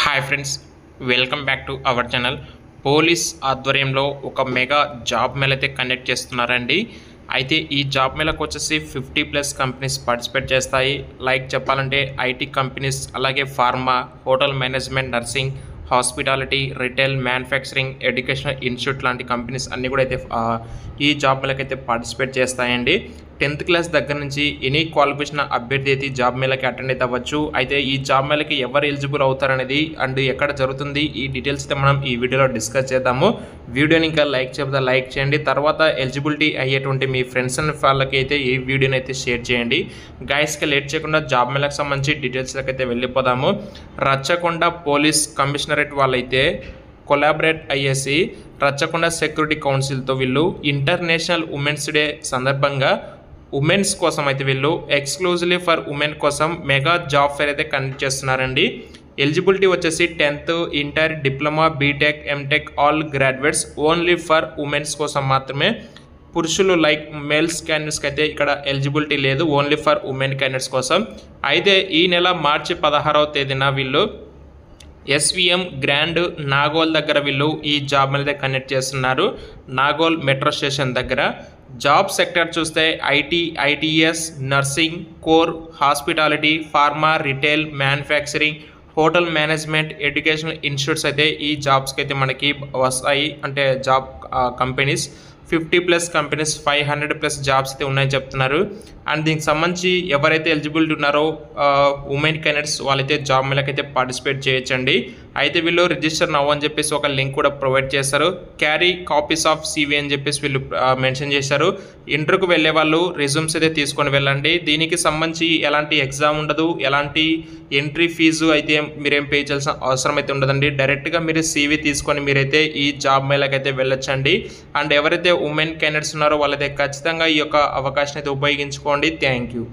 Hi friends, welcome back to our channel. Police ఆధ్వర్యంలో ఒక mega job Mela అయితే conduct చేస్తున్నారండి. అయితే ఈ జాబ్ మేళకు వచ్చేసి 50+ కంపెనీస్ పార్టిసిపేట్ చేస్తాయి. లైక్ చెప్పాలంటే ఐటీ కంపెనీస్, అలాగే pharma, hotel management, nursing, hospitality, retail, manufacturing, educational institute లాంటి కంపెనీస్ అన్నీ కూడా అయితే ఈ జాబ్ మేళకైతే పార్టిసిపేట్ చేస్తాయండి. 10th క్లాస్ దగ్గర నుంచి ఎనీ క్వాలిఫికేషన్ అభ్యర్థి అయితే ఈ జాబ్ మేళకి అటెండ్ అయితే అవ్వచ్చు. అయితే ఈ జాబ్ మేళకి ఎవరు ఎలిజిబుల్ అవుతారనేది అండ్ ఎక్కడ జరుగుతుంది, ఈ డీటెయిల్స్ అయితే మనం ఈ వీడియోలో డిస్కస్ చేద్దాము. వీడియోని ఇంకా లైక్ చేయకపోతే లైక్ చేయండి. తర్వాత ఎలిజిబిలిటీ అయ్యేటువంటి మీ ఫ్రెండ్స్ అండ్ వాళ్ళకి అయితే ఈ వీడియోని అయితే షేర్ చేయండి. గైస్కి లేట్ చేయకుండా జాబ్ మేళకు సంబంధించి డీటెయిల్స్కి అయితే వెళ్ళిపోదాము. రచ్చకొండ పోలీస్ కమిషనరేట్ వాళ్ళైతే కొలాబరేట్ అయ్యేసి రచ్చకొండ సెక్యూరిటీ కౌన్సిల్తో వీళ్ళు ఇంటర్నేషనల్ ఉమెన్స్ డే సందర్భంగా ఉమెన్స్ కోసం అయితే వీళ్ళు ఎక్స్క్లూజివ్లీ ఫర్ ఉమెన్ కోసం మెగా జాబ్ ఫేర్ అయితే కండక్ట్ చేస్తున్నారండి. ఎలిజిబిలిటీ వచ్చేసి 10th, inter, diploma, BTech, MTech all graduates, only for women's కోసం మాత్రమే. పురుషులు లైక్ మేల్స్ క్యాండిడేట్స్కి అయితే ఇక్కడ ఎలిజిబిలిటీ లేదు, ఓన్లీ ఫర్ ఉమెన్ క్యాండిడేట్స్ కోసం. అయితే ఈ నెల మార్చి 16వ తేదీన వీళ్ళు SVM గ్రాండ్ నాగోల్ దగ్గర వీళ్ళు ఈ జాబ్ మీద కండక్ట్ చేస్తున్నారు. నాగోల్ మెట్రో స్టేషన్ దగ్గర. జాబ్ సెక్టర్ చూస్తే IT, ITES, nursing, core, hospitality, pharma, retail, manufacturing, hotel management, educational institutes అయితే ఈ జాబ్స్కి అయితే మనకి వస్తాయి. అంటే జాబ్ కంపెనీస్ 50+ కంపెనీస్, 500+ జాబ్స్ అయితే ఉన్నాయని చెప్తున్నారు. అండ్ దీనికి సంబంధించి ఎవరైతే ఎలిజిబిలిటీ ఉన్నారో ఉమెన్ క్యాండిడేట్స్ వాళ్ళైతే జాబ్ మేళకి అయితే పార్టిసిపేట్ చేయొచ్చండి. అయితే వీళ్ళు రిజిస్టర్ నవ్ అని చెప్పేసి ఒక లింక్ కూడా ప్రొవైడ్ చేస్తారు. క్యారీ కాపీస్ ఆఫ్ CV అని చెప్పేసి వీళ్ళు మెన్షన్ చేశారు. ఇంటర్వ్యూకి వెళ్ళే వాళ్ళు రెజ్యూమ్స్ అయితే తీసుకొని వెళ్ళండి. దీనికి సంబంధించి ఎలాంటి ఎగ్జామ్ ఉండదు, ఎలాంటి ఎంట్రీ ఫీజు అయితే మీరేం పే చేయాల్సిన అవసరం అయితే ఉండదండి. డైరెక్ట్గా మీరు CV తీసుకొని మీరైతే ఈ జాబ్ మేళకి అయితే వెళ్ళొచ్చండి. అండ్ ఎవరైతే ఉమెన్ క్యాండిడేట్స్ ఉన్నారో వాళ్ళైతే ఖచ్చితంగా ఈ యొక్క అవకాశం అయితే ఉపయోగించుకోండి. Thank you.